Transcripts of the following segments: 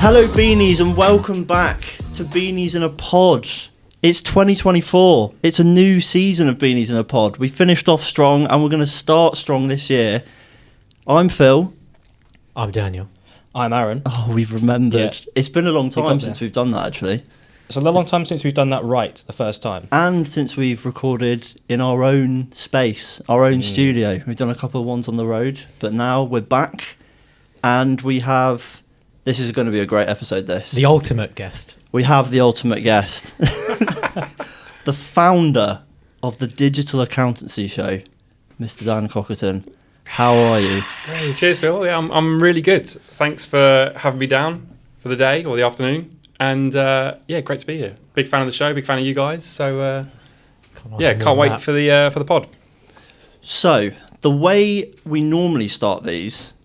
Hello Beanies and welcome back to Beanies In A Pod. It's 2024. It's a new season of Beanies In A Pod. We finished off strong and we're going to start strong this year. I'm Phil. I'm Daniel. I'm Aaron. Oh, we've remembered. Yeah. It's been a long time since we've done that, actually. It's a long time since we've done that right the first time. And since we've recorded in our own space, our own studio. We've done a couple of ones on the road, but now we're back and we have... This is going to be a great episode, this. The ultimate guest. We have the ultimate guest. The founder of the Digital Accountancy Show, Mr. Dan Cockerton. How are you? Hey, cheers, Phil. Yeah, I'm really good. Thanks for having me down for the day or the afternoon. And yeah, great to be here. Big fan of the show, big fan of you guys. So can't wait for the pod. So, the way we normally start these...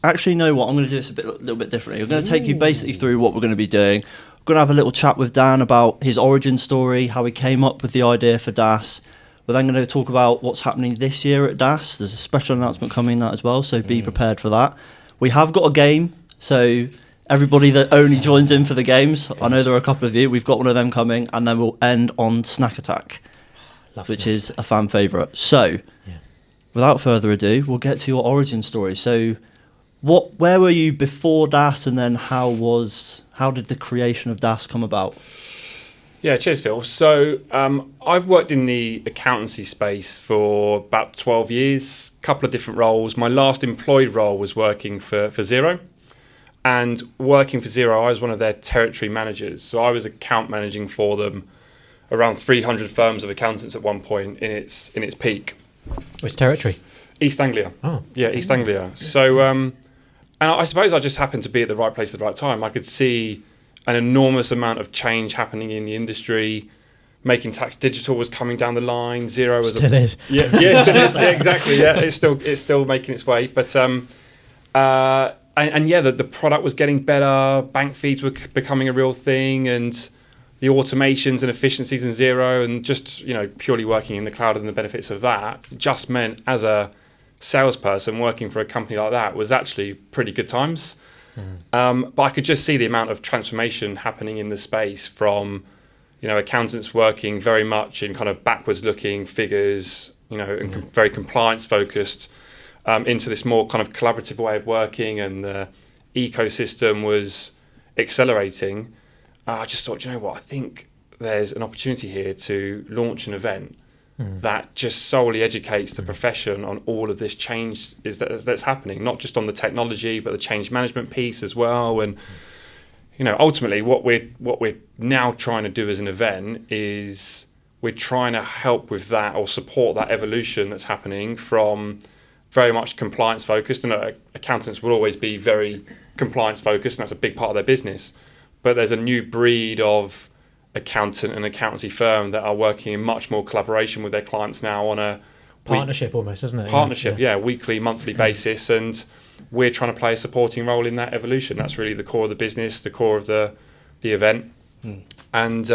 Actually, you know what? I'm going to do this a little bit differently. I'm going to take you basically through what we're going to be doing. We're going to have a little chat with Dan about his origin story, how he came up with the idea for DAS. We're then going to talk about what's happening this year at DAS. There's a special announcement coming in that as well, so be prepared for that. We have got a game, so everybody that only joins in for the games, I know there are a couple of you, we've got one of them coming, and then we'll end on Snack Attack, which is a fan favourite. So, without further ado, we'll get to your origin story. So... Where were you before DAS, and then how did the creation of DAS come about? Yeah, cheers, Phil. So I've worked in the accountancy space for about 12 years, a couple of different roles. My last employed role was working for Xero. And working for Xero, I was one of their territory managers. So I was account managing for them around 300 firms of accountants at one point in its peak. Which territory? East Anglia. Oh. Yeah, East Anglia. So... and I suppose I just happened to be at the right place at the right time. I could see an enormous amount of change happening in the industry. Making tax digital was coming down the line. Xero was still is. Yeah, still is. Yeah, exactly. Yeah, it's still making its way. But the product was getting better. Bank feeds were becoming a real thing, and the automations and efficiencies in Xero, and just purely working in the cloud and the benefits of that just meant as a salesperson working for a company like that was actually pretty good times. But I could just see the amount of transformation happening in the space from, accountants working very much in kind of backwards looking figures, and very compliance focused, into this more kind of collaborative way of working, and the ecosystem was accelerating. I just thought, I think there's an opportunity here to launch an event that just solely educates the profession on all of this change that's happening, not just on the technology, but the change management piece as well. And ultimately, what we're now trying to do as an event is we're trying to help with that or support that evolution that's happening from very much compliance focused. And accountants will always be very compliance focused, and that's a big part of their business. But there's a new breed of accountant and accountancy firm that are working in much more collaboration with their clients now on a partnership almost, isn't it? Partnership, weekly, monthly basis, and we're trying to play a supporting role in that evolution. That's really the core of the business, the core of the event. And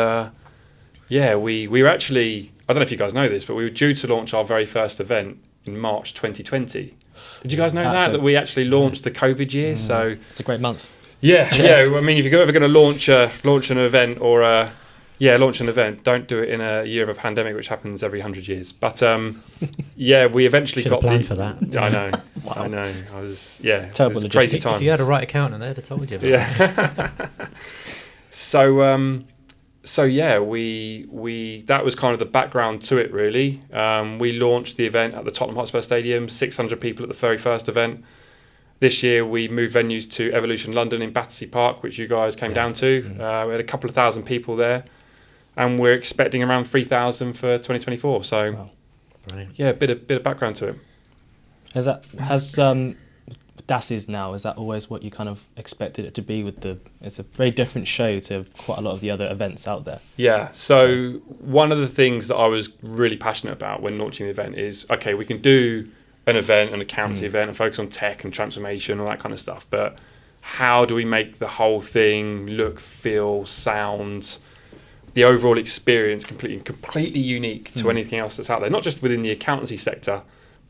we were actually, I don't know if you guys know this, but we were due to launch our very first event in March 2020. Did you guys know that we actually launched the COVID year? So it's a great month. Yeah. I mean, if you're ever going to launch an event or launch an event, don't do it in a year of a pandemic, which happens every 100 years. But we eventually got planned for that. I know. Wow. I know. I was terrible it was crazy times. If you had a right accountant, they'd have told you. Yeah. we that was kind of the background to it, really. We launched the event at the Tottenham Hotspur Stadium, 600 people at the very first event. This year, we moved venues to Evolution London in Battersea Park, which you guys came down to. We had a couple of thousand people there, and we're expecting around 3,000 for 2024. So, a bit of background to it. Has DAS is now, is that always what you kind of expected it to be? It's a very different show to quite a lot of the other events out there. Yeah, so one of the things that I was really passionate about when launching the event is, okay, we can do an event, an accountancy event, and focus on tech and transformation, all that kind of stuff. But how do we make the whole thing look, feel, sound, the overall experience completely unique to anything else that's out there? Not just within the accountancy sector,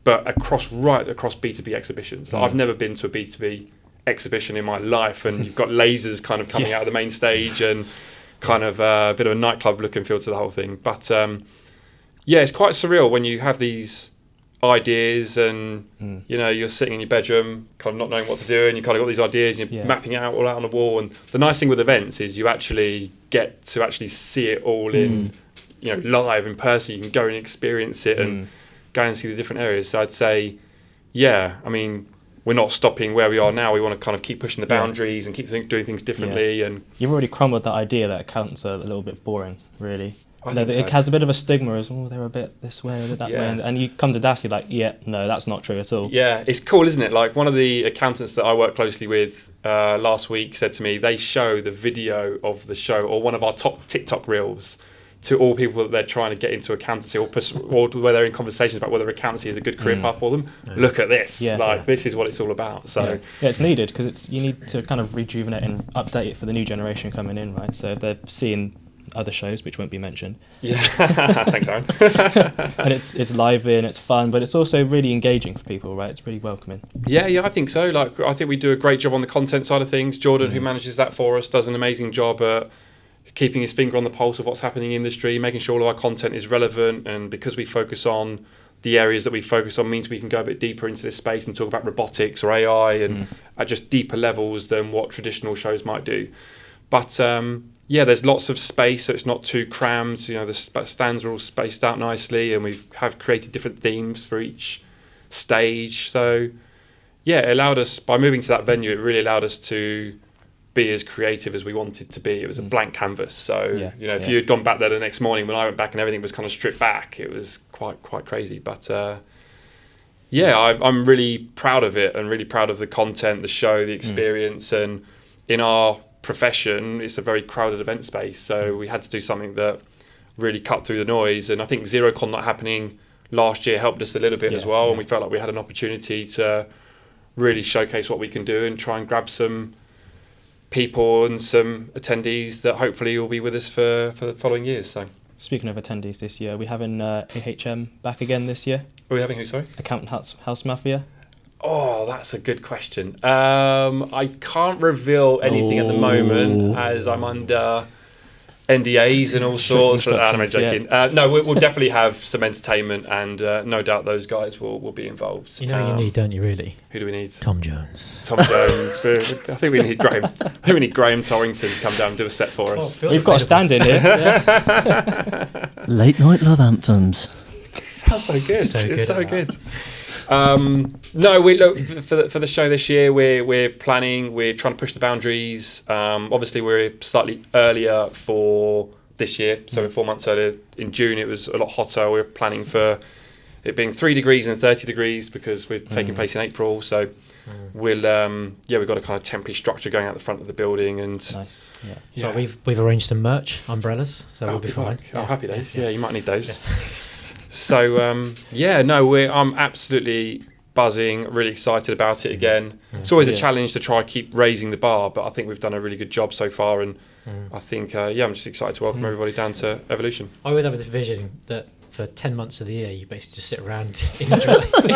but across B2B exhibitions. Like I've never been to a B2B exhibition in my life, and you've got lasers kind of coming out of the main stage and kind of a bit of a nightclub look and feel to the whole thing. But it's quite surreal when you have these ideas and you're sitting in your bedroom kind of not knowing what to do, and you kind of got these ideas and you're mapping it out all out on the wall. And the nice thing with events is you actually get to actually see it all in live in person. You can go and experience it and go and see the different areas. So I'd say I mean, we're not stopping where we are now. We want to kind of keep pushing the boundaries and keep doing things differently. And you've already crumbled that idea that accountants are a little bit boring, really. It has a bit of a stigma as, they're a bit this way, a bit that way. And you come to DAS, you're like, no, that's not true at all. Yeah, it's cool, isn't it? Like, one of the accountants that I work closely with last week said to me, they show the video of the show or one of our top TikTok reels to all people that they're trying to get into accountancy or where they're in conversations about whether accountancy is a good career path for them. Look at this. This is what it's all about. So it's needed, because you need to kind of rejuvenate and update it for the new generation coming in, right? So if they're seeing other shows which won't be mentioned, thanks, Aaron. and it's live and it's fun, but it's also really engaging for people, right? It's really welcoming. I think so. Like, I think we do a great job on the content side of things. Jordan, who manages that for us, does an amazing job at keeping his finger on the pulse of what's happening in the industry, making sure all of our content is relevant. And because we focus on the areas that we focus on, means we can go a bit deeper into this space and talk about robotics or AI and at just deeper levels than what traditional shows might do. But there's lots of space, so it's not too crammed. The stands are all spaced out nicely, and we have created different themes for each stage. So it allowed us, by moving to that venue, it really allowed us to be as creative as we wanted to be. It was a blank canvas. So if you had gone back there the next morning when I went back and everything was kind of stripped back, it was quite crazy. But I'm really proud of it and really proud of the content, the show, the experience. And in our profession, it's a very crowded event space, so we had to do something that really cut through the noise. And I think ZeroCon not happening last year helped us a little bit as well, and we felt like we had an opportunity to really showcase what we can do and try and grab some people and some attendees that hopefully will be with us for the following years. So speaking of attendees this year, we're having AHM back again this year. Are we having who, sorry? Accountant House Mafia. Oh, that's a good question. I can't reveal anything at the moment as I'm under NDAs and all sorts. I'm joking. No, we'll definitely have some entertainment, and no doubt those guys will be involved. You need, don't you, really? Who do we need? Tom Jones. I think we need Graham. I think we need Graham Torrington to come down and do a set for us. We've got a stand in here. Late night love anthems. Sounds so good. It's so good. No, we look for the show this year. We're planning. We're trying to push the boundaries. Obviously, we're slightly earlier for this year, so we're 4 months earlier. In June, it was a lot hotter. We're planning for it being 3 degrees and 30 degrees because we're taking place in April. So we'll we've got a kind of temporary structure going out the front of the building, and nice. So we've arranged some merch, umbrellas, so we'll be fine. Happy days. Yeah, you might need those. Yeah. So I'm absolutely buzzing, really excited about it again. It's always a challenge to try and keep raising the bar, but I think we've done a really good job so far, and I think I'm just excited to welcome everybody down to Evolution. I always have this vision that for 10 months of the year you basically just sit around in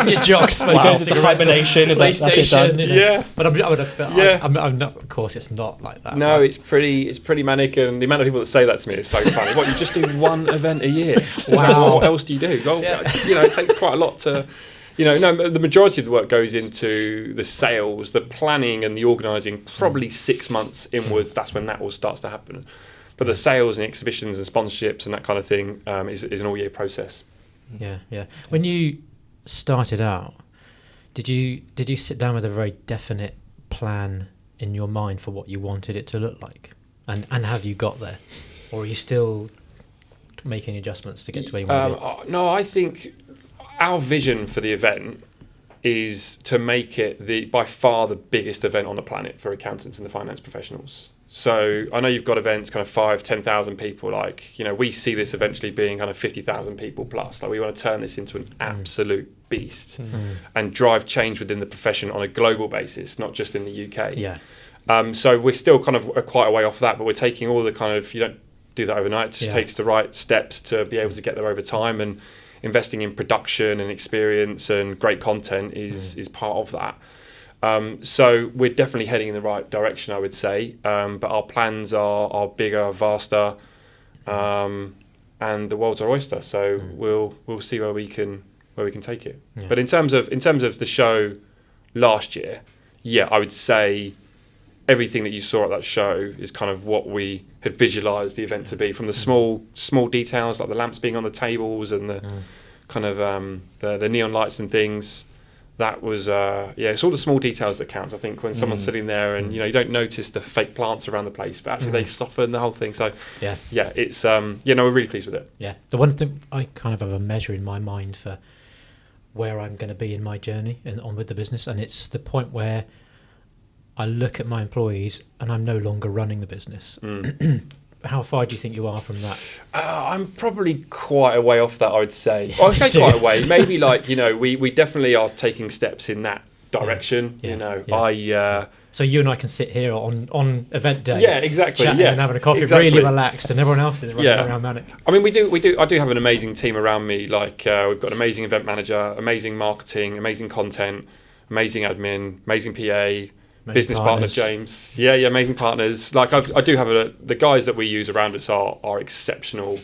your jocks smoking hibernation, PlayStation, but I'm not, of course it's not like that. No, it's pretty manic, and the amount of people that say that to me is so funny. What, you just do one event a year? Wow. What else do you do? Well, it takes quite a lot to the majority of the work goes into the sales, the planning and the organising, probably 6 months inwards. That's when that all starts to happen. But the sales and exhibitions and sponsorships and that kind of thing is an all-year process. Yeah. When you started out, did you sit down with a very definite plan in your mind for what you wanted it to look like? And have you got there? Or are you still making adjustments to get to where you want to be? No, I think our vision for the event is to make it by far the biggest event on the planet for accountants and the finance professionals. So I know you've got events kind of 5,000-10,000 people. We see this eventually being kind of 50,000 people plus. We want to turn this into an absolute beast and drive change within the profession on a global basis, not just in the UK. Yeah. So we're still kind of quite a way off that, but we're taking all the kind of, you don't do that overnight. It just takes the right steps to be able to get there over time, and investing in production and experience and great content is part of that. So we're definitely heading in the right direction, I would say. But our plans are bigger, vaster, and the world's our oyster. So we'll see where we can take it. Yeah. But in terms of the show last year, yeah, I would say everything that you saw at that show is kind of what we had visualised the event to be, from the small details like the lamps being on the tables and the kind of the neon lights and things. That was it's all the small details that counts. I think when someone's sitting there and you don't notice the fake plants around the place, but actually they soften the whole thing. So it's we're really pleased with it. Yeah, the one thing I kind of have a measure in my mind for where I'm going to be in my journey and on with the business, and it's the point where I look at my employees and I'm no longer running the business. How far do you think you are from that? I'm probably quite a way off that, I would say. Well, okay, quite a way. Maybe we definitely are taking steps in that direction. So you and I can sit here on event day. Yeah, exactly. Chatting and having a coffee, really relaxed, and everyone else is running around manic. I mean, I do have an amazing team around me. Like we've got an amazing event manager, amazing marketing, amazing content, amazing admin, amazing PA. Business partner James, amazing partners. Like I do have the guys that we use around us are exceptional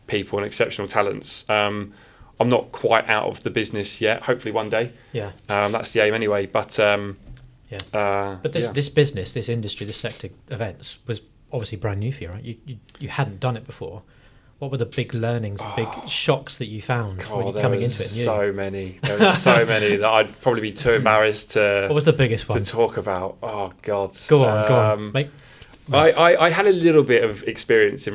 people and exceptional talents. I'm not quite out of the business yet. Hopefully one day. Yeah. That's the aim anyway. But but this business, this industry, this sector, events was obviously brand new for you, right? You hadn't done it before. What were the big learnings, big shocks that you found when you're coming into it? So many. There were so many that I'd probably be too embarrassed to. What was the biggest one to talk about? Oh God. Go on. I had a little bit of experience in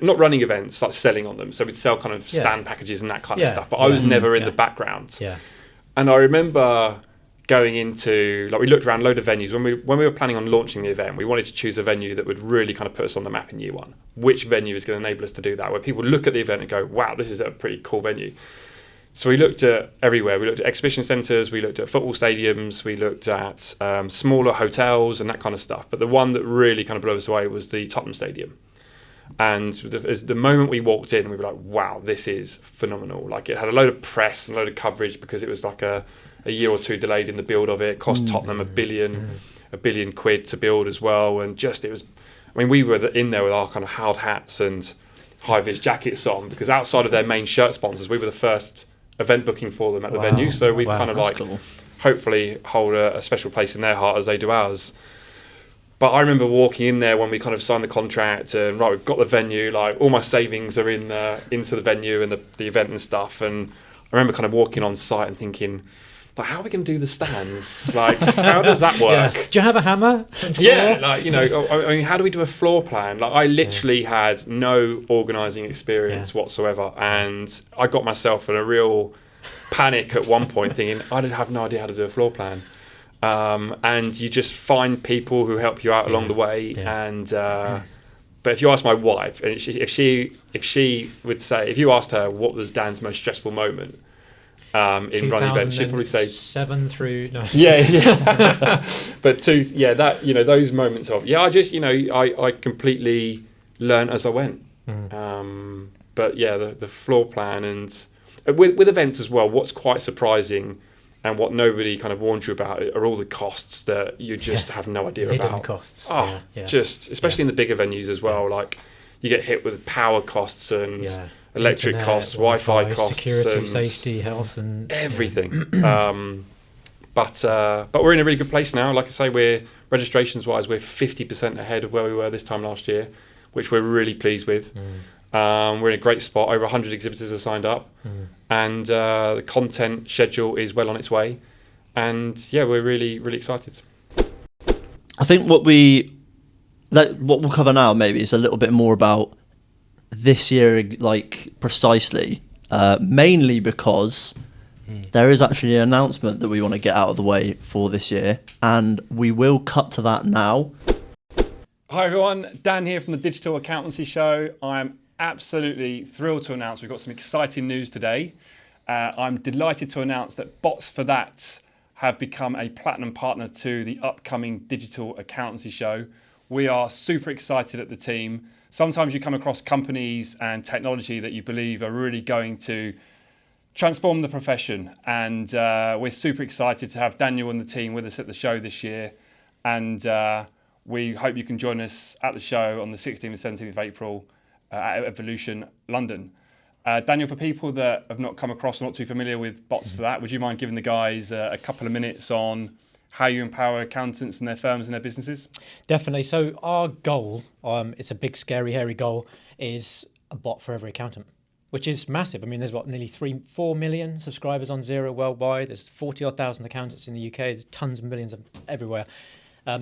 not running events, like selling on them. So we'd sell kind of stand packages and that kind of stuff. But I was never in the background. Yeah. And I remember going into, we looked around a load of venues when we were planning on launching the event. We wanted to choose a venue that would really kind of put us on the map in year one. Which venue is going to enable us to do that, where people look at the event and go, wow, this is a pretty cool venue. So we looked at everywhere. We looked at exhibition centres, we looked at football stadiums, we looked at smaller hotels and that kind of stuff. But the one that really kind of blew us away was the Tottenham Stadium. And the moment we walked in, we were like, wow, this is phenomenal. Like, it had a load of press and a load of coverage because it was like a year or two delayed in the build of it. It cost Tottenham a billion quid to build as well. And we were in there with our kind of hard hats and high-vis jackets on, because outside of their main shirt sponsors, we were the first event booking for them at the venue. So we kind of cool. Hopefully hold a special place in their heart as they do ours. But I remember walking in there when we kind of signed the contract and we've got the venue, like all my savings are into the venue and the event and stuff. And I remember kind of walking on site and thinking, like, how are we going to do the stands? Like, how does that work? Do you have a hammer? I mean, how do we do a floor plan? Like, I literally had no organising experience whatsoever. And I got myself in a real panic at one point thinking, I have no idea how to do a floor plan. And you just find people who help you out along the way. And but if you ask my wife, and if she would say, if you asked her what was Dan's most stressful moment in running events, she'd probably say 7 through no. But those moments of I completely learned as I went. But the floor plan, and with events as well, what's quite surprising and what nobody kind of warns you about are all the costs that you just have no idea hidden about. Costs. Just especially in the bigger venues as well. Like, you get hit with power costs and electric costs, Wi-Fi costs, security, and safety, health, and everything. But we're in a really good place now. Like I say, we're registrations wise, we're 50% ahead of where we were this time last year, which we're really pleased with. We're in a great spot. Over 100 exhibitors are signed up, and the content schedule is well on its way. And we're really, really excited. I think what we'll cover now maybe is a little bit more about this year, like precisely, mainly because there is actually an announcement that we want to get out of the way for this year, and we will cut to that now. Hi everyone, Dan here from the Digital Accountancy Show. I'm absolutely thrilled to announce we've got some exciting news today. I'm delighted to announce that Bots for That have become a platinum partner to the upcoming Digital Accountancy Show. We are super excited at the team. Sometimes you come across companies and technology that you believe are really going to transform the profession. And we're super excited to have Daniel and the team with us at the show this year. And we hope you can join us at the show on the 16th and 17th of April at Evolution London. Daniel, for people that have not come across or not too familiar with Bots for That, would you mind giving the guys a couple of minutes on how you empower accountants and their firms and their businesses? Definitely. So our goal, it's a big, scary, hairy goal, is a bot for every accountant, which is massive. I mean, there's nearly 4 million subscribers on Xero worldwide. There's 40-odd thousand accountants in the UK. There's tons of millions of everywhere.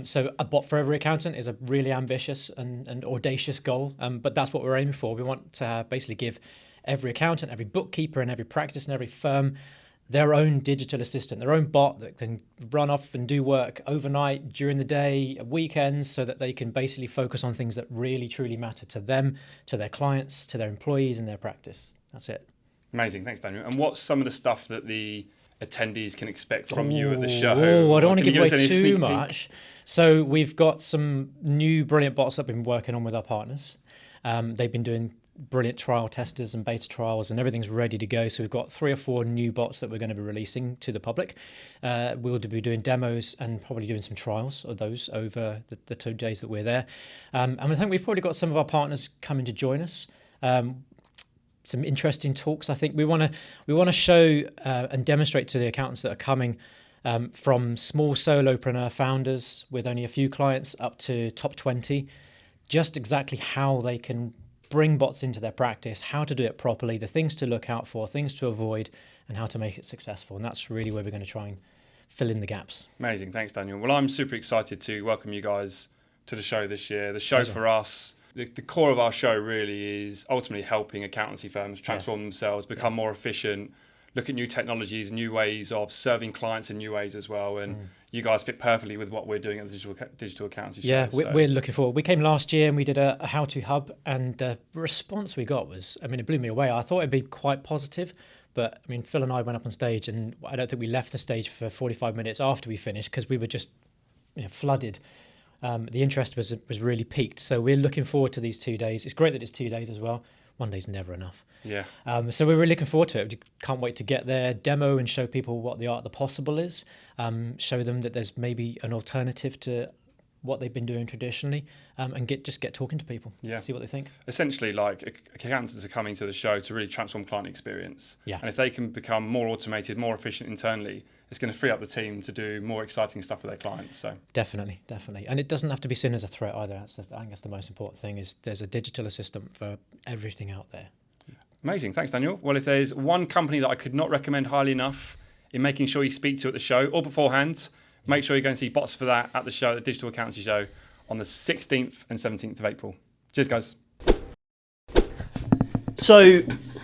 So a bot for every accountant is a really ambitious and audacious goal, but that's what we're aiming for. We want to basically give every accountant, every bookkeeper and every practice and every firm their own digital assistant, their own bot that can run off and do work overnight, during the day, weekends, so that they can basically focus on things that really, truly matter to them, to their clients, to their employees and their practice. That's it. Amazing. Thanks, Daniel. And what's some of the stuff that the attendees can expect from you at the show? Oh, I don't want to Can give you away us any too sneak much. So we've got some new brilliant bots that we've been working on with our partners. They've been doing brilliant trial testers and beta trials, and everything's ready to go. So we've got 3 or 4 new bots that we're going to be releasing to the public. We'll be doing demos and probably doing some trials of those over the 2 days that we're there. And I think we've probably got some of our partners coming to join us. Some interesting talks. I think we want to show and demonstrate to the accountants that are coming, from small solopreneur founders with only a few clients up to top 20, just exactly how they can bring bots into their practice, how to do it properly, the things to look out for, things to avoid, and how to make it successful. And that's really where we're going to try and fill in the gaps. Amazing. Thanks, Daniel. Well, I'm super excited to welcome you guys to the show this year. The show for us, the core of our show really is ultimately helping accountancy firms transform themselves, become more efficient, look at new technologies, new ways of serving clients in new ways as well. And you guys fit perfectly with what we're doing at the Digital Accountancy Show. Yeah, we're looking forward. We came last year and we did a how-to hub, and the response we got was, I mean, it blew me away. I thought it'd be quite positive, but I mean, Phil and I went up on stage, and I don't think we left the stage for 45 minutes after we finished, because we were just flooded. The interest was really peaked. So we're looking forward to these 2 days. It's great that it's 2 days as well. 1 day's never enough. Yeah. So we're really looking forward to it. We can't wait to get there, demo and show people what the art of the possible is, show them that there's maybe an alternative to what they've been doing traditionally, and get talking to people, see what they think. Essentially, like, accountants are coming to the show to really transform client experience. Yeah. And if they can become more automated, more efficient internally, it's going to free up the team to do more exciting stuff with their clients. So Definitely. And it doesn't have to be seen as a threat either. I think that's the most important thing, is there's a digital assistant for everything out there. Amazing. Thanks, Daniel. Well, if there's one company that I could not recommend highly enough in making sure you speak to at the show or beforehand, make sure you go and see Bots for That at the show, the Digital Accountancy Show, on the 16th and 17th of April. Cheers, guys. So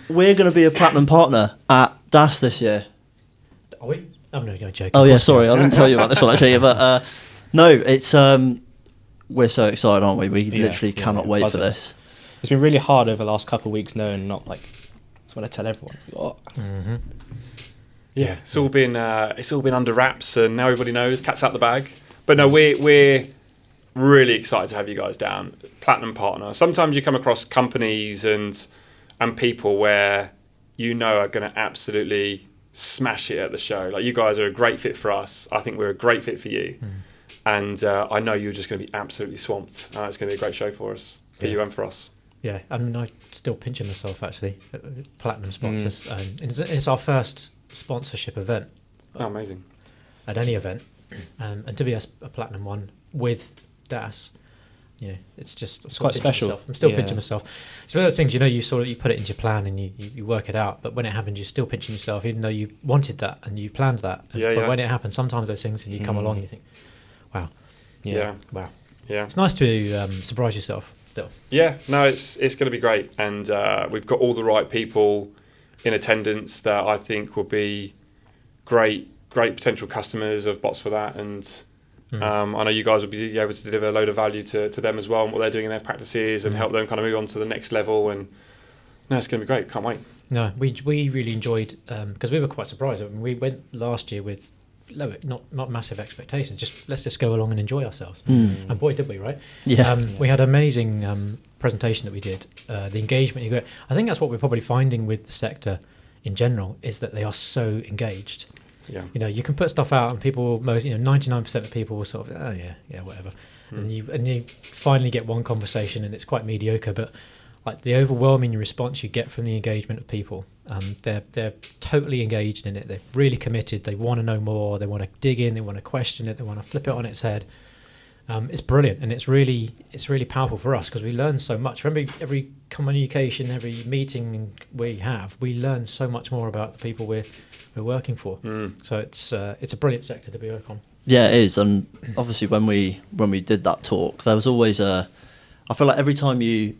we're going to be a platinum partner at DAS this year. Are we? I'm no joking. Oh yeah, sorry, I didn't tell you about this one actually, but no, it's we're so excited, aren't we? We literally cannot wait for this. It's been really hard over the last couple of weeks knowing, not like, that's what I tell everyone. Yeah, it's all been under wraps, and now everybody knows, cat's out the bag. But no, we're really excited to have you guys down, platinum partner. Sometimes you come across companies and people where are going to absolutely smash it at the show. Like, you guys are a great fit for us. I think we're a great fit for you, and I know you're just going to be absolutely swamped. It's going to be a great show for us, for you and for us. Yeah, I mean, I'm still pinching myself actually. Platinum sponsors. It's our first sponsorship event. Oh, amazing. At any event, and to be a platinum one with DAS, it's quite special. I'm still pinching myself. It's one of those things, you put it into your plan and you work it out, but when it happens, you're still pinching yourself, even though you wanted that and you planned that. But when it happens, sometimes those things, and you come along and you think, wow. Wow. Yeah. It's nice to surprise yourself still. Yeah, no, it's going to be great, and we've got all the right people in attendance that I think will be great potential customers of Bots for That, and I know you guys will be able to deliver a load of value to them as well, and what they're doing in their practices, and help them kind of move on to the next level. And no, it's going to be great. Can't wait. No, we really enjoyed, because we were quite surprised. I mean, we went last year with not massive expectations. Let's just go along and enjoy ourselves. And boy, did we, right? Yeah. We had an amazing presentation that we did. The engagement you get. I think that's what we're probably finding with the sector in general is that they are so engaged. Yeah. You know, you can put stuff out and people, 99% of people will sort of, oh yeah, whatever. And you finally get one conversation and it's quite mediocre, but like the overwhelming response you get from the engagement of people, they're totally engaged in it. They're really committed. They want to know more. They want to dig in. They want to question it. They want to flip it on its head. It's brilliant, and it's really powerful for us because we learn so much from every communication, every meeting we have. We learn so much more about the people we're working for. So it's a brilliant sector to be working on. Yeah, it is. And obviously when we did that talk, there was always I feel like every time you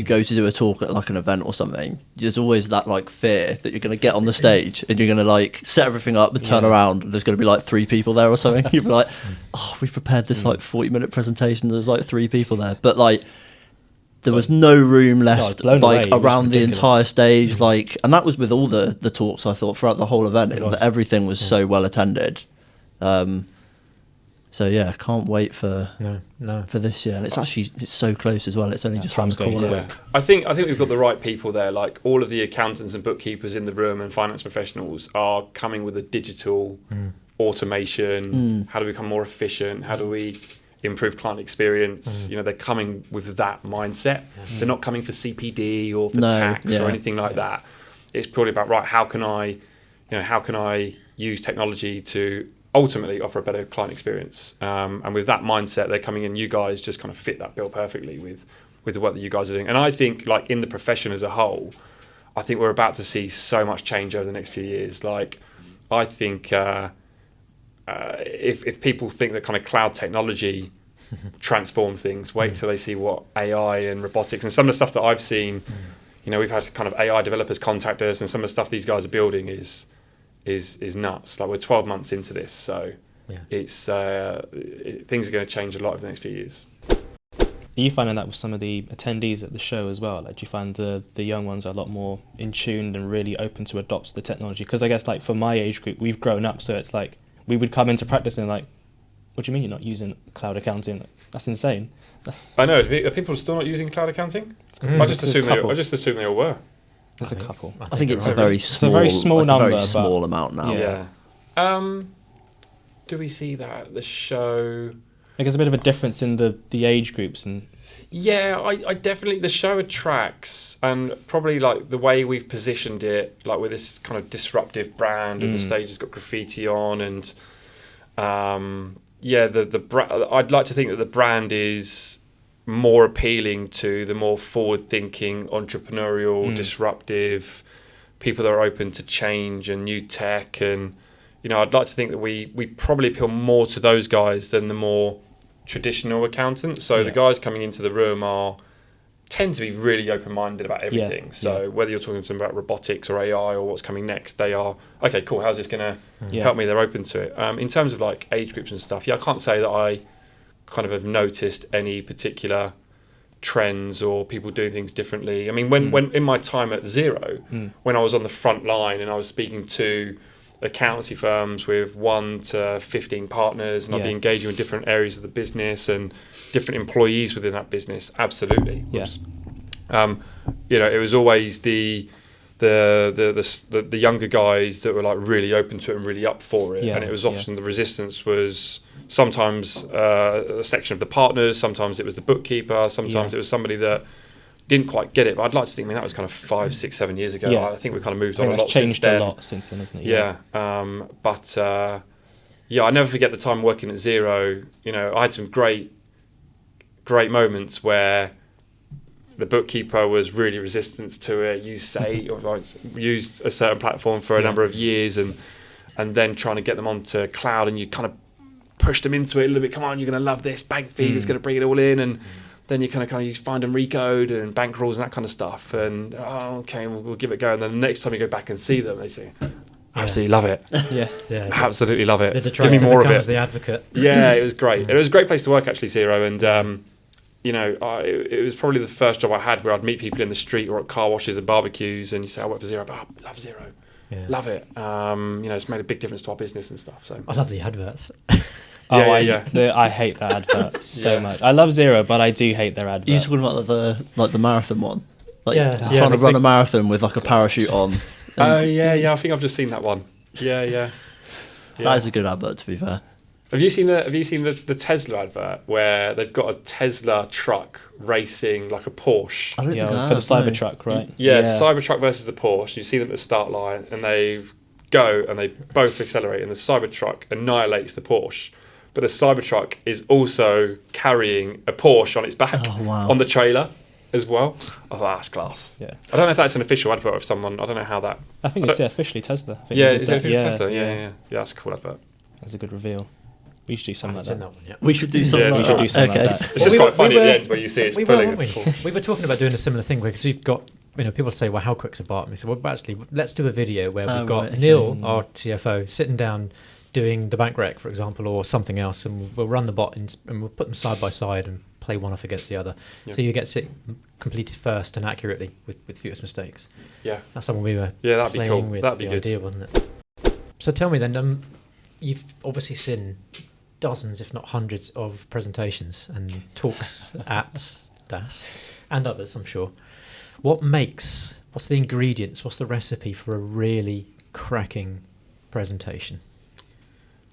go to do a talk at like an event or something, there's always that like fear that you're going to get on the stage and you're going to like set everything up and turn around and there's going to be like 3 people there or something. You'd be like, oh, we've prepared this like 40-minute presentation, there's like 3 people there, but like there was no room left like around the entire stage, like, and that was with all the talks. I thought throughout the whole event that everything was so well attended. So yeah, can't wait for this year, and it's so close as well. It's only just around the corner. Yeah. I think we've got the right people there. Like all of the accountants and bookkeepers in the room and finance professionals are coming with a digital automation. How do we become more efficient? How do we improve client experience? They're coming with that mindset. They're not coming for CPD or for tax or anything like that. It's purely about, right, how can I use technology to ultimately offer a better client experience, and with that mindset they're coming in. You guys just kind of fit that bill perfectly with the work that you guys are doing. And I think like in the profession as a whole, I think we're about to see so much change over the next few years. Like I think if people think that kind of cloud technology transform things, wait till they see what AI and robotics and some of the stuff that I've seen. We've had kind of AI developers contact us, and some of the stuff these guys are building is nuts. Like we're 12 months into this, so it's things are going to change a lot over the next few years. Are you finding that with some of the attendees at the show as well? Like, do you find the young ones are a lot more in tune and really open to adopt the technology? Because I guess like for my age group, we've grown up, so it's like we would come into practice and like, what do you mean you're not using cloud accounting? That's insane. I know. Are people still not using cloud accounting? I just assume they all were. There's a couple. I think it's a very small number, very small amount now. Yeah. Do we see that at the show? Like there's a bit of a difference in the age groups and. Yeah, I definitely, the show attracts, and probably like the way we've positioned it, like with this kind of disruptive brand, and the stage has got graffiti on, and I'd like to think that the brand is more appealing to the more forward-thinking, entrepreneurial, disruptive people that are open to change and new tech. And I'd like to think that we probably appeal more to those guys than the more traditional accountants. So the guys coming into the room tend to be really open-minded about everything. So whether you're talking to them about robotics or AI or what's coming next, they are, okay, cool, how's this going to help me? They're open to it. In terms of like age groups and stuff, I can't say that I kind of have noticed any particular trends or people doing things differently. I mean, when in my time at Xero, when I was on the front line and I was speaking to accountancy firms with 1 to 15 partners, and I'd be engaging with different areas of the business and different employees within that business, absolutely. It was always the younger guys that were like really open to it and really up for it, and it was often the resistance was sometimes a section of the partners, sometimes it was the bookkeeper, sometimes it was somebody that didn't quite get it. But I'd like to think, that was kind of 5, 6, 7 years ago. I think we've kind of moved on a lot since then. Changed a lot since then, hasn't it? I never forget the time working at Xero. I had some great moments where the bookkeeper was really resistant to it. Used a certain platform for a number of years, and then trying to get them onto cloud, and you kind of push them into it a little bit. Come on, you're going to love this bank feed. It's going to bring it all in, and then you kind of you find them recode and bank rules and that kind of stuff. And okay, we'll give it a go. And then the next time you go back and see them, they say, absolutely love it. Absolutely love it. Give me more of it. The advocate. Yeah, it was great. It was a great place to work, actually, Xero. And it was probably the first job I had where I'd meet people in the street or at car washes and barbecues, and you say, I work for Xero, but I love Xero. Love it. It's made a big difference to our business and stuff. So I love the adverts. I hate that advert so much. I love Xero, but I do hate their advert. Are you talking about the marathon one? Trying to run a marathon with like a parachute on. Oh yeah. I think I've just seen that one. Yeah. That is a good advert, to be fair. Have you seen the Tesla advert where they've got a Tesla truck racing like a Porsche? I don't think I for the have, no. Cybertruck, right? Yeah, Cybertruck versus the Porsche. You see them at the start line, and they go and they both accelerate, and the Cybertruck annihilates the Porsche. But the Cybertruck is also carrying a Porsche on its back on the trailer as well. Oh, that's class. Yeah. I don't know if that's an official advert of someone. I don't know how that. I think it's officially Tesla. I think Yeah, they did is it that. officially Tesla? Yeah. That's a cool advert. That's a good reveal. We should do something like Seen that. that one, yeah. We should do something Yeah, like we that. should do something like that. It's Well, just we quite were- funny we at were- the end where you see it's We were, pulling. weren't we? We were talking about doing a similar thing because we've got, people say, well, how quick's a bot? And we said, well, actually, let's do a video where we've got right, okay. Neil, our CFO, sitting down doing the bank rec, for example, or something else, and we'll run the bot and we'll put them side by side and play one off against the other. Yeah. So you get it completed first and accurately with fewest mistakes. Yeah. That's something we were Yeah, that'd be playing cool. with. That'd be the good. idea, wasn't it? So tell me then, you've obviously seen dozens, if not hundreds, of presentations and talks at DAS and others, I'm sure. What's the ingredients? What's the recipe for a really cracking presentation?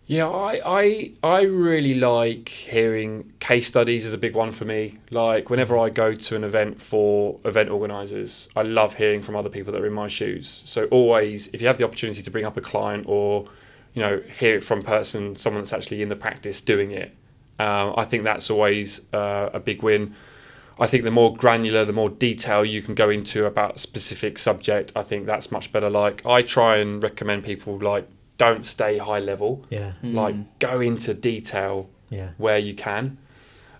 Yeah, I really like hearing case studies is a big one for me. Like whenever I go to an event for event organisers, I love hearing from other people that are in my shoes. So always, if you have the opportunity to bring up a client or, hear it from someone that's actually in the practice doing it, I think that's always a big win. I think the more granular, the more detail you can go into about a specific subject, I think that's much better. Like I try and recommend people don't stay high level. Yeah. Go into detail Yeah. where you can.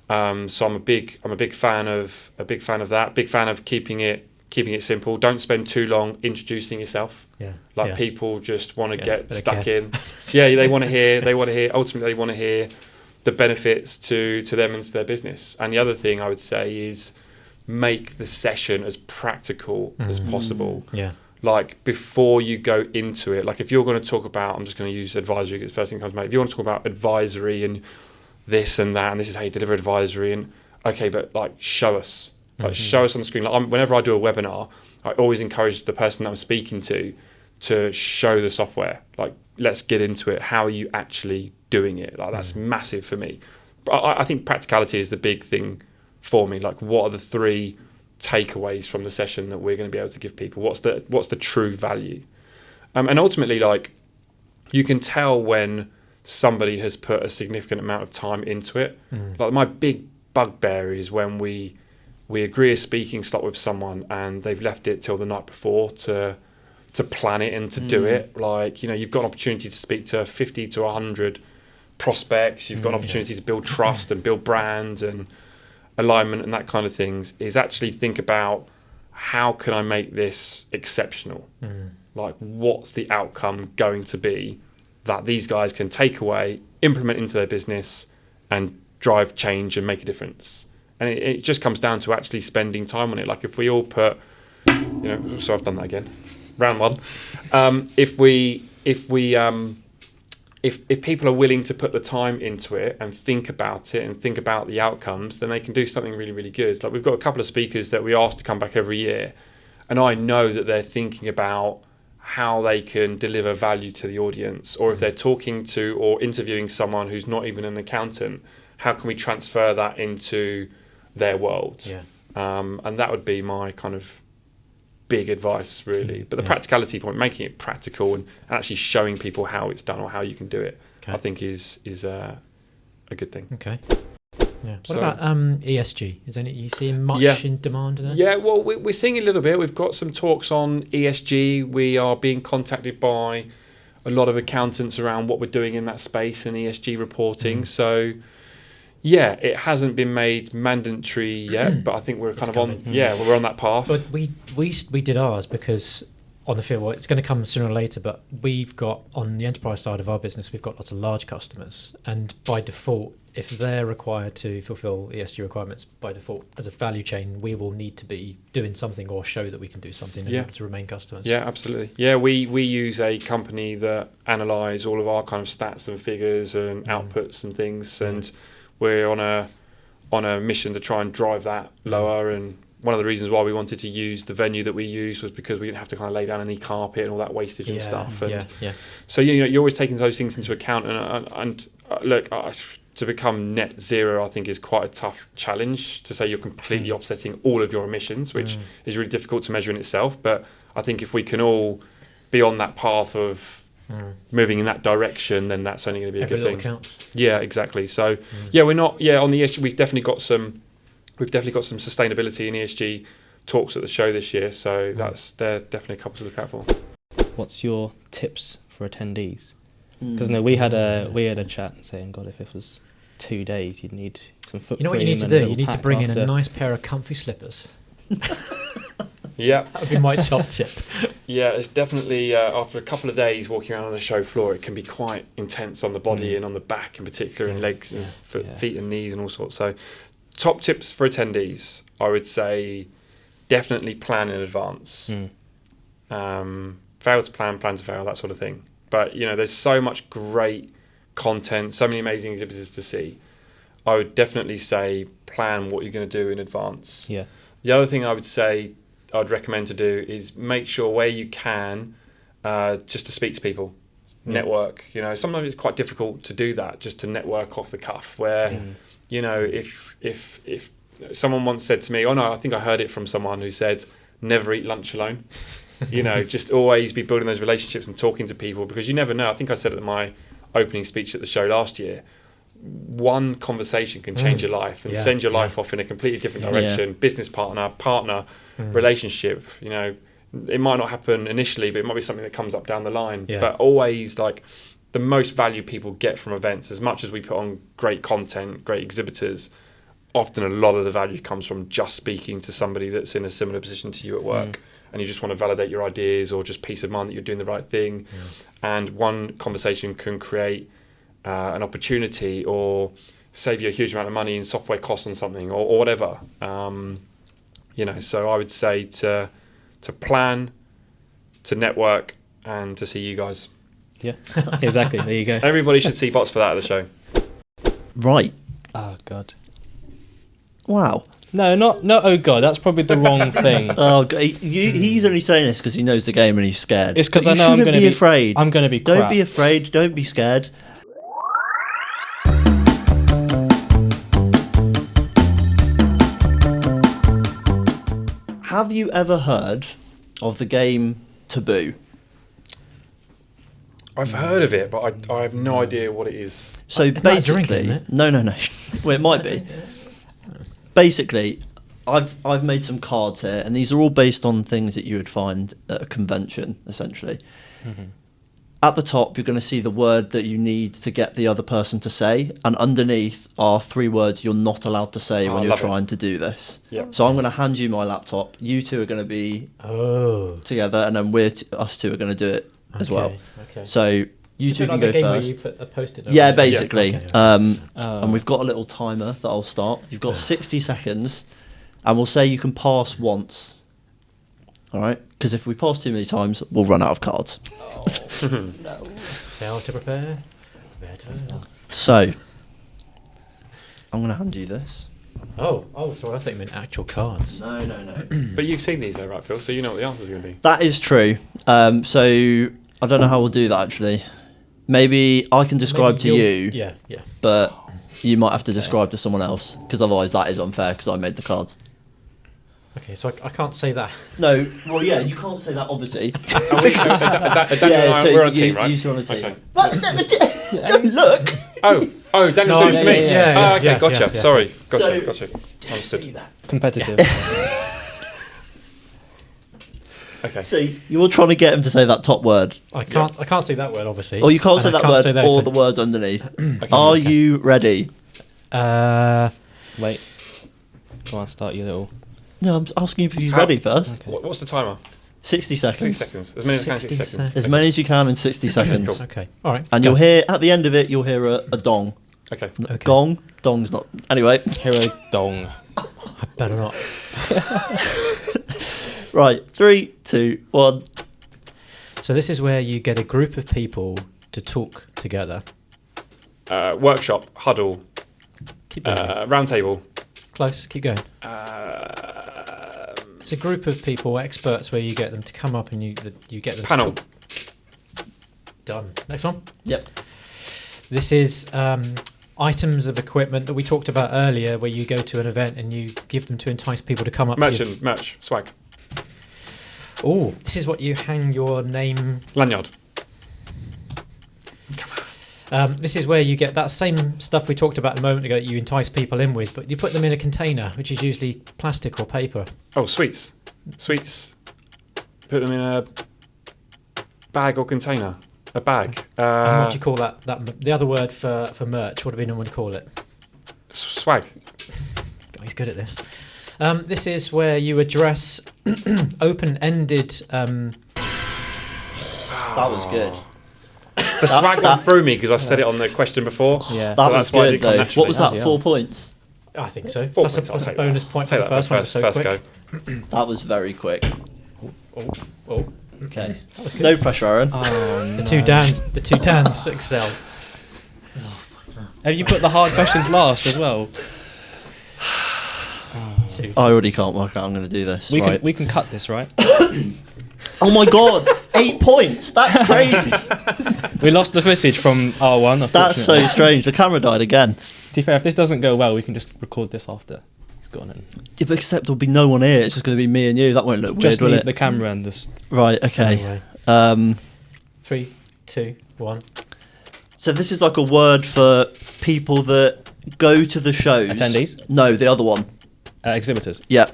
So I'm a big fan of that. Big fan of keeping it simple. Don't spend too long introducing yourself. Yeah. People just want to Yeah, get they stuck care. in. Yeah, they want to hear. Ultimately, they want to hear the benefits to them and to their business. And the other thing I would say is make the session as practical as possible. Yeah. Like before you go into it, like if you're going to talk about, I'm just going to use advisory because the first thing comes to mind. If you want to talk about advisory and this and that, and this is how you deliver advisory, and okay, but show us, show us on the screen. Whenever I do a webinar, I always encourage the person that I'm speaking to show the software. Let's get into it. How are you actually doing it? That's massive for me. But I think practicality is the big thing for me. What are the 3 takeaways from the session that we're going to be able to give people? What's the true value? And ultimately, you can tell when somebody has put a significant amount of time into it. My big bugbear is when we agree a speaking slot with someone and they've left it till the night before to plan it and to do it. You've got an opportunity to speak to 50 to 100 prospects. You've got an opportunity to build trust and build brand and alignment and that kind of things. Is actually think about how can I make this exceptional? What's the outcome going to be that these guys can take away, implement into their business and drive change and make a difference? And it just comes down to actually spending time on it. If we all put, so I've done that again, round one. If people are willing to put the time into it and think about it and think about the outcomes, then they can do something really, really good. We've got a couple of speakers that we ask to come back every year, and I know that they're thinking about how they can deliver value to the audience, or if they're talking to or interviewing someone who's not even an accountant, how can we transfer that into their world? And that would be my kind of big advice, really. But the practicality point, making it practical and actually showing people how it's done or how you can do it, I think is a good thing. Okay. Yeah. What about ESG? You seeing much in demand there? Yeah, well, we're seeing a little bit. We've got some talks on ESG. We are being contacted by a lot of accountants around what we're doing in that space and ESG reporting. So, yeah, it hasn't been made mandatory yet, but I think we're kind of on. Yeah, we're on that path. But we did ours because on the field, it's going to come sooner or later. But we've got on the enterprise side of our business, we've got lots of large customers, and by default, if they're required to fulfil ESG requirements by default as a value chain, we will need to be doing something or show that we can do something in order to remain customers. Yeah, absolutely. Yeah, we use a company that analyse all of our kind of stats and figures and outputs and things, and we're on a mission to try and drive that lower and one of the reasons why we wanted to use the venue that we used was because we didn't have to kind of lay down any carpet and all that wastage and stuff. And so you're always taking those things into account. And look, to become net zero, I think is quite a tough challenge. To say you're completely offsetting all of your emissions, which is really difficult to measure in itself. But I think if we can all be on that path of moving in that direction, then that's only going to be a good thing. Counts. Yeah, exactly. So we're not. Yeah, on the ESG, we've definitely got some sustainability and ESG talks at the show this year. So they're definitely a couple to look out for. What's your tips for attendees? Because we had a chat saying, God, if it was 2 days, you'd need some foot. You know what you need to do? You need to bring in a nice pair of comfy slippers. Yeah, that would be my top tip. Yeah, it's definitely after a couple of days walking around on the show floor, it can be quite intense on the body and on the back in particular, and legs and feet and knees and all sorts. So top tips for attendees, I would say definitely plan in advance. Fail to plan, plan to fail, that sort of thing. But there's so much great content, so many amazing exhibitors to see. I would definitely say plan what you're going to do in advance. Yeah. The other thing I would say I'd recommend to do is make sure where you can just to speak to people, network. Sometimes it's quite difficult to do that, just to network off the cuff. Where if someone once said to me, oh no, I think I heard it from someone who said, never eat lunch alone. Just always be building those relationships and talking to people, because you never know. I think I said at my opening speech at the show last year, one conversation can change your life and send your life off in a completely different direction. Business partner, relationship. It might not happen initially, but it might be something that comes up down the line. But always, like, the most value people get from events, as much as we put on great content, great exhibitors, often a lot of the value comes from just speaking to somebody that's in a similar position to you at work, and you just want to validate your ideas, or just peace of mind that you're doing the right thing. And one conversation can create an opportunity or save you a huge amount of money in software costs on something, or whatever. So I would say to plan, to network, and to see you guys. Yeah, exactly. There you go. Everybody should see Bots for that at the show. Right. Oh God. Wow. No, not oh God. That's probably the wrong thing. Oh, he's only saying this because he knows the game and he's scared. It's because I know I'm going to be afraid. I'm going to be. Don't crap. be afraid. Don't be scared. Have you ever heard of the game TABOO? I've heard of it, but I have no idea what it is. So It's basically, not a drink, isn't it? No. Well, it might be. Basically, I've made some cards here, and these are all based on things that you would find at a convention, essentially. At the top, you're going to see the word that you need to get the other person to say, and underneath are 3 words you're not allowed to say when you're trying to do this. Yep. So I'm going to hand you my laptop. You two are going to be together, and then us two are going to do it as well. Okay. So you two can go game first. where you put a post-it note. Yeah, basically. Yeah. Okay. And we've got a little timer that I'll start. You've got 60 seconds, and we'll say you can pass once. All right? Because if we pass too many times, we'll run out of cards. No. Fail to prepare. So, I'm going to hand you this. Oh, sorry, I thought you meant actual cards. No. But you've seen these though, right, Phil? So you know what the answer's going to be. That is true. So, I don't know how we'll do that, actually. Maybe I can describe to you. Yeah. But you might have to describe to someone else, because otherwise that is unfair, because I made the cards. Okay, so I can't say that. No, well, yeah, you can't say that, obviously. We're on a team, right? You two are on a team. Okay. Don't look. Oh, Daniel's doing it to me. Yeah, okay, gotcha. yeah. Sorry, So- gotcha. Understood. Competitive. Okay. So you're trying to get him to say that top word. I can't say that word, obviously. Or you can't And say I that can't word say or so- the words underneath. Are you ready? Wait. Go on, start your little. No, I'm asking you if he's ready first. Okay. What's the timer? 60 seconds. 60 seconds. As many as I can, 60 seconds. As many as you can in 60 seconds. Cool. Okay, all right. And go. you'll hear, at the end of it, you'll hear a dong. Okay. Gong? Dong's not. Anyway. Hero dong. I better not. Right. 3, 2, 1. So this is where you get a group of people to talk together. Workshop, huddle, Keep going. round table, Close. Keep going. It's a group of people, experts, where you get them to come up and you get them Panel. to talk. Done. Next one. Yep. This is items of equipment that we talked about earlier, where you go to an event and you give them to entice people to come up. Merch, swag. Oh, this is what you hang your name. Lanyard. This is where you get that same stuff we talked about a moment ago that you entice people in with, but you put them in a container, which is usually plastic or paper. Oh, sweets. Sweets. Put them in a bag or container. A bag. And what do you call that? The other word for merch, what do we normally call it? Swag. God, he's good at this. This is where you address open-ended... That was good. The swag one threw me because I said it on the question before. Yeah. That So was that's why I good, did come though. naturally. What was that, Yeah. 4 points? I think so. 4 That's points, a I'll take bonus that. point Take for the that first one. first, So first quick. go. That was very quick. Oh. Okay. That was good. No pressure, Aaron. Oh, The two Dans excelled. Have you put the hard questions last as well? Seriously. I already can't work out I'm going to do this. Right. We can cut this, right? Oh my god, 8 points. That's crazy. We lost the message from R1. That's so strange. The camera died again. To be fair, if this doesn't go well, we can just record this after he's gone in. Yeah, but except there'll be no one here. It's just going to be me and you. That won't look weird, Just will need it? the camera and this. Right. Okay. Anyway. 3, 2, 1. So this is like a word for people that go to the shows. Attendees? No, the other one. Exhibitors. Yeah.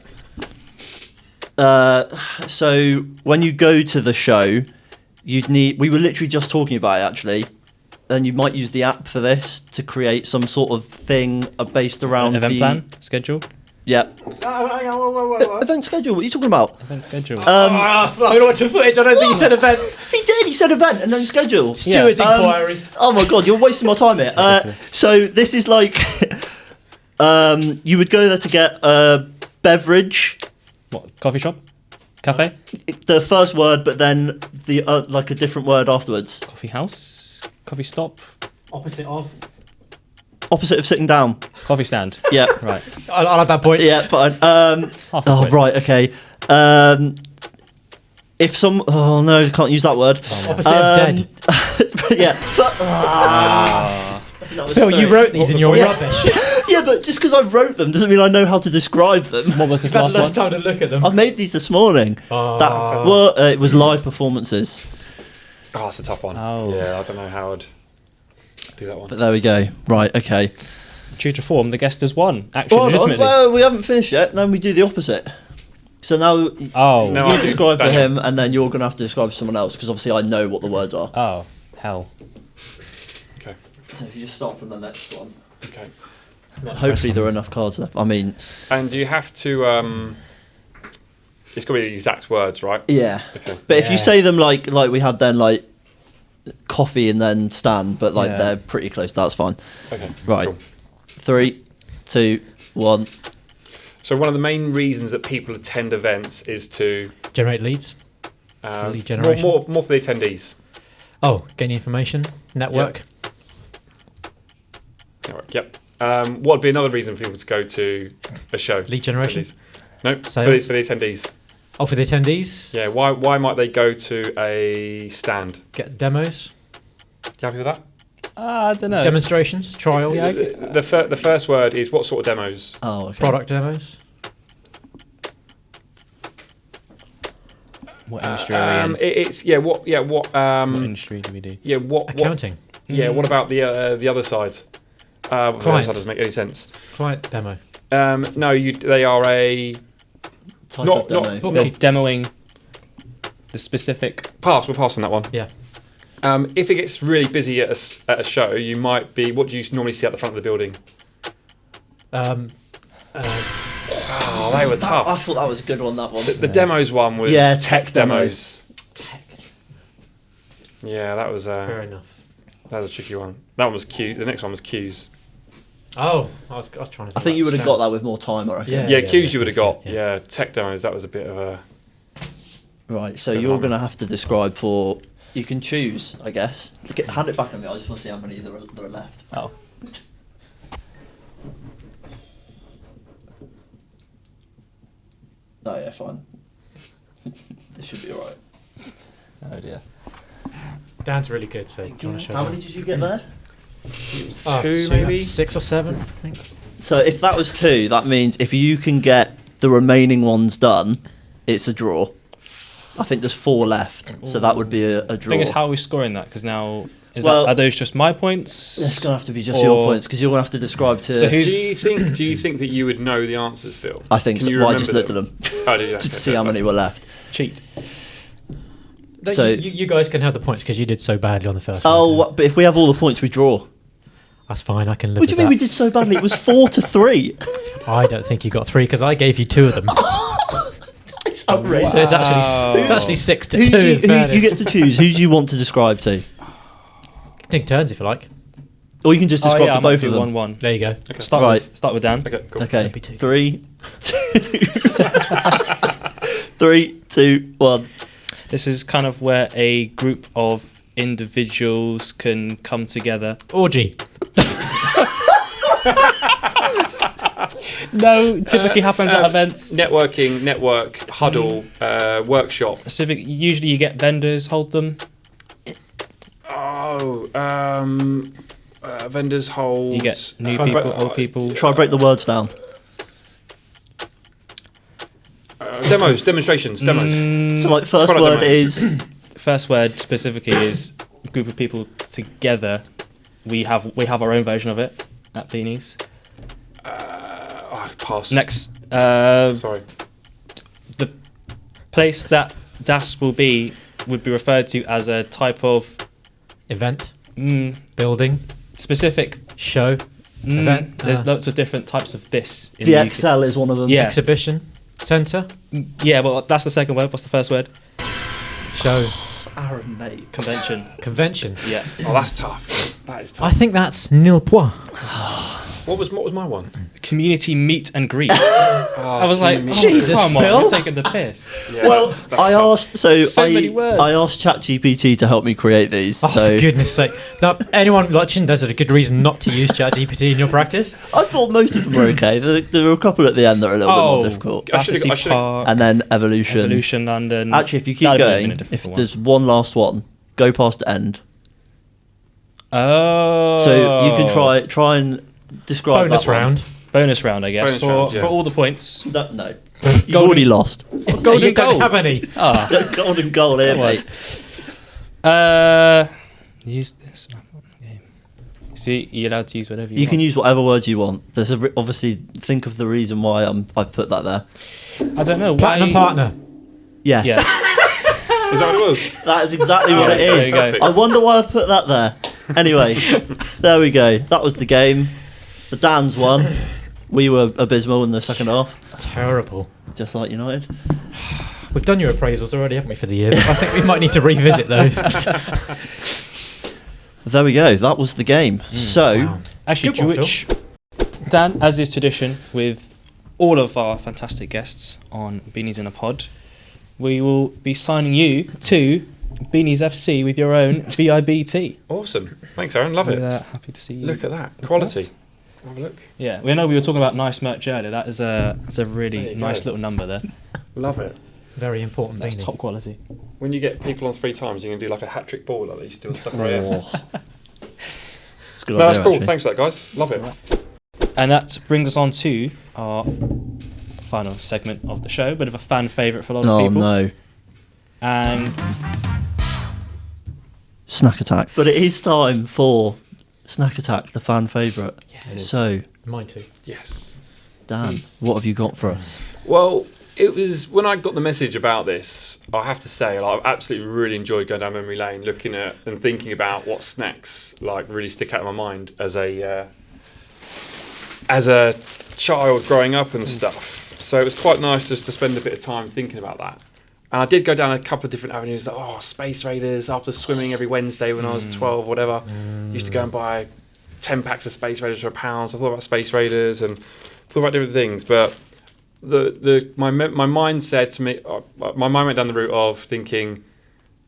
So when you go to the show, you'd need. We were literally just talking about it actually. And you might use the app for this to create some sort of thing based around Event the plan? Schedule? Yeah. Event schedule. What are you talking about? Event schedule. I don't watch the footage. I don't think he said event. He did. He said event and then schedule. Steward's inquiry. Oh my god, you're wasting my time here. So this is like, you would go there to get a beverage. What? Coffee shop? Cafe? The first word, but then the like a different word afterwards. Coffee house? Coffee stop? Opposite of. Opposite of sitting down. Coffee stand? Yeah. Right. I'll have that point. Yeah, fine. Half a Oh point. right, okay. If some, oh no, can't use that word. Opposite of dead. Yeah. Phil, you wrote these and you're rubbish. Yeah, but just because I wrote them doesn't mean I know how to describe them. What was this You've had last enough one? time to look at them. I made these this morning. It was live performances. Oh, that's a tough one. Oh. Yeah, I don't know how I'd do that one. But there we go. Right, okay. True to form, the guest has won. Actually, Hold on, legitimately. well, we haven't finished yet. Then we do the opposite. So now Oh. No, you I do. describe for Daniel. him, and then you're going to have to describe for someone else, because obviously I know what the words are. Oh, hell. Okay. So if you just start from the next one. Okay. Hopefully there are enough cards left. I mean, And you have to. It's got to be the exact words, right? yeah. Okay. But if you Yeah. say them like we had then, like coffee and then stand, but like Yeah. they're pretty close, that's fine. Okay. Right. Cool. 3, 2, 1. So one of the main reasons that people attend events is to Generate leads. Lead more, generation. more for the attendees. Oh, gain information. Network. Network. Yep. What would be another reason for people to go to a show? Lead generation. Attendees. No, for Sales. the attendees. Oh, for the attendees. Yeah. Why might they go to a stand? Get demos. You happy with that? I don't know. Demonstrations. Trials. Yeah, The first word is what sort of demos? Oh, okay. Product demos. What industry are we in? It's yeah. What What industry do we do? yeah. What Accounting. yeah. What about the other side? The other Client. side doesn't make any sense. Client demo. No, they are a Type Not- of demo. not- They're demoing the specific. pass. We're passing that one. Yeah. If it gets really busy at a show, you might be. What do you normally see at the front of the building? Oh, they were I tough. thought that was a good one, that one. The demos one was Yeah, tech tech demos. Tech. Yeah, that was Fair enough. that was a tricky one. That one was Q. The next one was Q's. Oh, I was trying to think I think you about would have got that stats. with more time, I reckon. Yeah. Yeah, Q's you would have got. yeah. Yeah, tech demos. That was a bit of a. Right, so Good you're one. going to have to describe for... You can choose, I guess. Hand it back on me, I just want to see how many there are left. Oh. Oh yeah, fine. This should be alright. Oh dear. Dan's really good, so do you want to show How Dan? many did you get there? Two, maybe? 6 or 7, I think. So if that was 2, that means if you can get the remaining ones done, it's a draw. I think there's 4 left, so that would be a The draw. thing is, how are we scoring that? Because now, are those just my points? It's going to have to be just your points, because you're going to have to describe to... So who's- Do you think that you would know the answers, Phil? I think Can so. you Well, I remember just looked at them Oh, did you? to see how many were left. Cheat. So- You guys can have the points because you did so badly on the first Oh, round. but if we have all the points, we draw. That's fine, I can live What do you with mean we that. did so badly? It was 4-3. I don't think you got 3 because I gave you 2 of them. It's outrageous. So it's actually Wow. it's actually 6 to Who 2 do you, in fairness. you get to choose. Who do you want to describe to? Take turns if you like. Or you can just describe to I might both do of them. 1-1. There you go. Okay. Start with Dan. Okay, cool. Okay, Don't be too- 3, 2, 3, 2, 1. This is kind of where a group of individuals can come together. Orgy. No, typically happens at events. Network, huddle, workshop. Usually you get vendors hold them. Oh, vendors hold. You get new Try and people, break- old people. Try and break the words down. Demonstrations. So, like, first Product word demos. is... First word specifically is a group of people together. We have our own version of it at Beanies. Pass. Next, Sorry. the place that DAS would be referred to as a type of Event. mm, Building. specific Show. Event. There's lots of different types of this. In The UK. Excel is one of them. Yeah. Exhibition. Centre. Yeah, well, that's the second word. What's the first word? Show. Aaron, mate. Convention. Convention. Yeah. Oh, that's tough. That is I tough. think that's nil point. What was my one? Community meet and greet. Oh, I was like, Jesus, come on, Phil. you're taking the piss. Yeah, Well, that's I tough. asked... So many words. I asked ChatGPT to help me create these. Oh, so for goodness sake. Now, anyone watching, there's a good reason not to use ChatGPT in your practice. I thought most of them were okay. There were a couple at the end that are a little bit more difficult. I should've- Battersea Park, And then Evolution. Evolution London. Actually, if you keep That'd have been going, a different if one. there's one last one, go past the end. Oh. So you can try and describe Bonus that one. round. Bonus round, I guess. Bonus round, yeah. For all the points. No. You've already lost. Golden You don't goal. have any. Ah. Golden goal here, Come on. mate. Use this. Okay. See, you're allowed to use whatever you You want. can use whatever words you want. There's obviously think of the reason why I've put that there. I don't know. Platinum why... partner. Yes. Yeah. Is that what it was? That is exactly what it there is. you go. I wonder why I've put that there. Anyway, there we go. That was the game. The Dans won. We were abysmal in the second half, Terrible. just like United. We've done your appraisals already, haven't we, for the year? I think we might need to revisit those. There we go. That was the game. So, Wow. Actually, Good one, which Dan, as is tradition with all of our fantastic guests on Beanies in a Pod, we will be signing you to Beanies FC with your own VIBT. Awesome. Thanks, Aaron. Love it. Happy to see you. Look at that quality. Have a look. Yeah, we know we were talking about nice merch earlier. That's a There really you nice go. little number there. Love it. Very important That's beanie. top quality. When you get people on 3 times, you can do like a hat trick ball at least. Doing stuff right here. it's a good No, that's idea, cool. actually. Thanks for that, guys. Love it. And that brings us on to our final segment of the show. Bit of a fan favourite for a lot of Oh people. no. And Snack Attack. But it is time for Snack Attack, the fan favourite. it is. So, Mine too. Yes. Dan, what have you got for us? Well, it was when I got the message about this. I have to say, like, I've absolutely really enjoyed going down memory lane, looking at and thinking about what snacks like really stick out in my mind as a child growing up and stuff. So it was quite nice just to spend a bit of time thinking about that. And I did go down a couple of different avenues. Like, Space Raiders after swimming every Wednesday when I was 12, whatever. Used to go and buy 10 packs of Space Raiders for £1. So I thought about Space Raiders and thought about different things, but my mind said to me, my mind went down the route of thinking,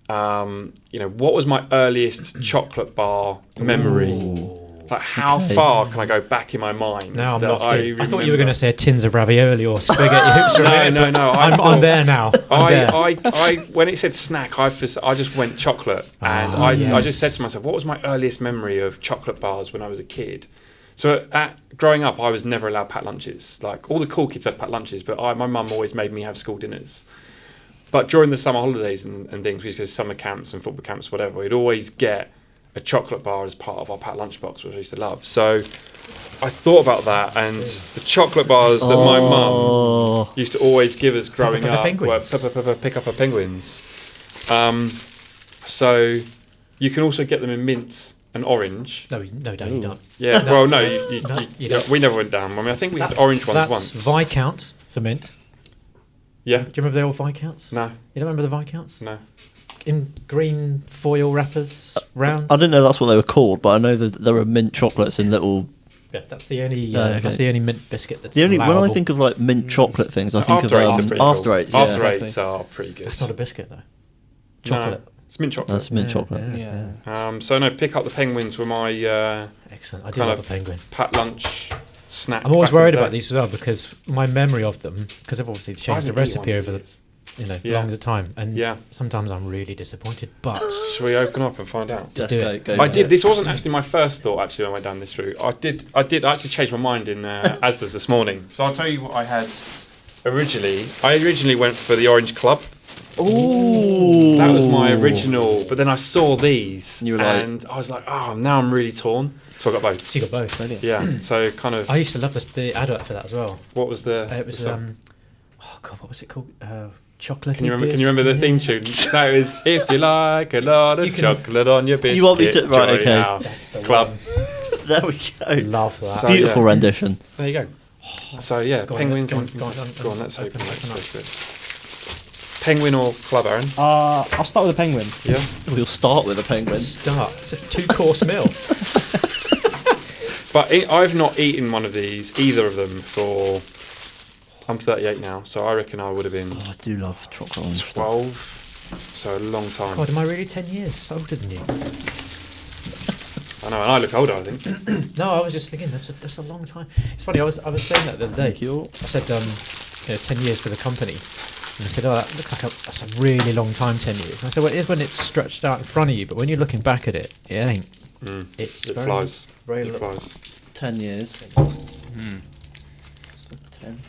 what was my earliest chocolate bar memory? Like, how Okay. far can I go back in my mind? Now I'm that locked in. I thought you were remember? going to say tins of ravioli or spaghetti hoops. No. I'm there now. I'm there. I when it said snack, I just went chocolate, and Oh, I yes. just said to myself, what was my earliest memory of chocolate bars when I was a kid? So growing up, I was never allowed packed lunches. Like, all the cool kids had packed lunches, but my mum always made me have school dinners. But during the summer holidays and things, we used to go to summer camps and football camps, whatever, we'd always get a chocolate bar as part of our packed lunchbox, which I used to love. So I thought about that, and the chocolate bars that my mum used to always give us growing up were pick up her penguins. So you can also get them in mint and orange. No, you don't. Yeah, No. well, no, You don't. we never went down. I mean, I think we had orange ones once. That's Viscount for mint. Yeah. Do you remember the old Viscounts? No. You don't remember the Viscounts? No. In green foil wrappers, round. I didn't know that's what they were called, but I know that there are mint chocolates in little. Yeah, that's the only. Okay. That's the only mint biscuit that's The only when I allowable. think of like mint chocolate things, I think After of Eights are pretty After cool. Eights. After Exactly. Eights are pretty good. That's not a biscuit though. No, Chocolate. it's mint chocolate. That's mint chocolate. Yeah. So no, pick up the penguins were my Excellent. I do kind love a of penguin. packed lunch snack. I'm always back in worried the about day. these as well because my memory of them, because I've obviously I changed the haven't eaten recipe one over for the years. long as a time, and Yeah. sometimes I'm really disappointed. But Shall we open up and find out? Just Let's do it. go I for did. it. This wasn't actually my first thought. Actually, when I went down this route, I did actually change my mind in Asda's this morning. So I'll tell you what I had originally. I originally went for the orange club. Ooh, That was my original. But then I saw these, And you were like- and I was like, oh, now I'm really torn. So I got both. so you got both. Brilliant. Yeah. So kind of. I used to love the advert for that as well. What was the? It was the- oh god, what was it called? Chocolate. Can you remember the theme tune? That was if you like a lot of You can- chocolate on your biscuit. You want me to- right, join okay. our That's the Club. one. there we go. Love that. So- Beautiful yeah. rendition. There you go. So yeah, Go on, penguins. go on, and- go on, go on, go on, let's open open up. it. Penguin or club, Aaron? I'll start with a penguin. Yeah. We'll start with a penguin. Start. It's a 2-course meal. But I've not eaten one of these, either of them, for. I'm 38 now, so I reckon I would have been Oh, I do love chocolate orange. 12. So a long time. God, am I really 10 years older than you? I know, and I look older, I think. No, I was just thinking that's a long time. It's funny. I was saying that the other day. I said 10 years for the company, and I said, oh, that looks like that's a really long time, 10 years. And I said, well, it is when it's stretched out in front of you, but when you're looking back at it, it ain't. It's It very, flies. very It little. flies. 10 years. 10.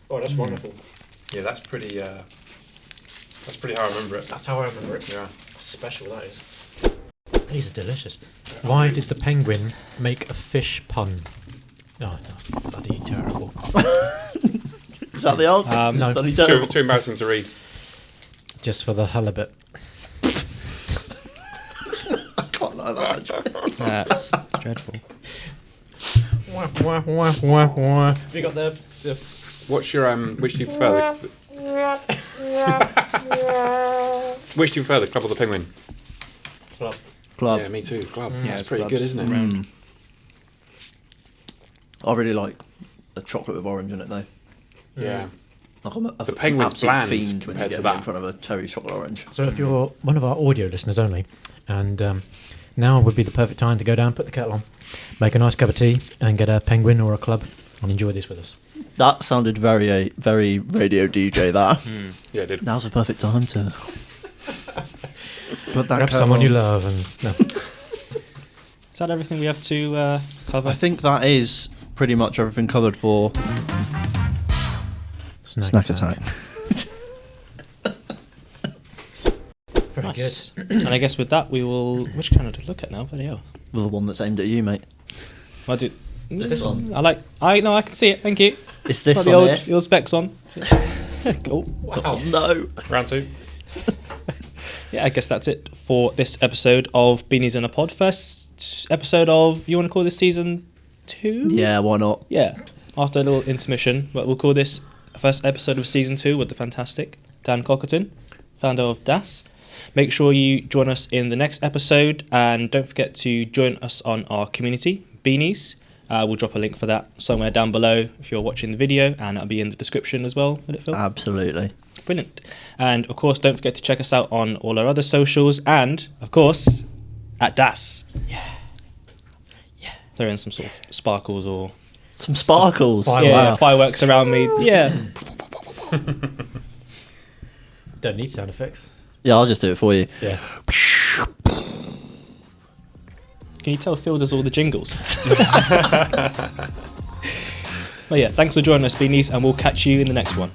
Oh, that's wonderful. Yeah, that's pretty. That's pretty how I remember it. That's how I remember it. Yeah. That's special, that is. These are delicious. Why did the penguin make a fish pun? Oh, no, bloody terrible. Is that the answer? No. Bloody Too, terrible. too embarrassing to read. Just for the halibut. I can't like that. actually. That's dreadful. Wah, wah, wah, wah, wah. Have you got the What's your which do you prefer? Which do you prefer, the club or the penguin? club? Club. Yeah, me too. Club. Mm. Yeah, it's it's pretty clubs. good, isn't it? Mm. I really like a chocolate with orange in it though. Yeah. Like I'm a The penguin's absolute bland fiend when you compared get to me in that. front of a cherry chocolate orange. So if you're one of our audio listeners only, and now would be the perfect time to go down, put the kettle on, make a nice cup of tea, and get a penguin or a club, and enjoy this with us. That sounded very radio DJ. That. Yeah, it did. Now's the perfect time to put that. Grab kettle someone on. you love, and no. Is that everything we have to cover? I think that is pretty much everything covered for Snack Attack. Very Nice. good. And I guess with that, we will. Which camera to look at now? Bloody hell. Well, the one that's aimed at you, mate. Well, do This one. I can see it. Thank you. It's this Got one the here. old specs on. Cool. Oh no! Round two. Yeah, I guess that's it for this episode of Beanies In A Pod. First episode of, you want to call this season 2? Yeah, why not? Yeah. After a little intermission, but we'll call this first episode of season 2 with the fantastic Dan Cockerton, founder of DAS. Make sure you join us in the next episode, and don't forget to join us on our community, Beanies. We'll drop a link for that somewhere down below if you're watching the video, and it'll be in the description as well, will it, Phil? Absolutely. Brilliant. And of course, don't forget to check us out on all our other socials, and of course at DAS. Yeah. Throw in some sort of sparkles or Some sparkles. fireworks around me. Yeah. Don't need sound effects. Yeah, I'll just do it for you. Yeah. Can you tell Phil does all the jingles? Well, yeah, thanks for joining us, Beanies, and we'll catch you in the next one.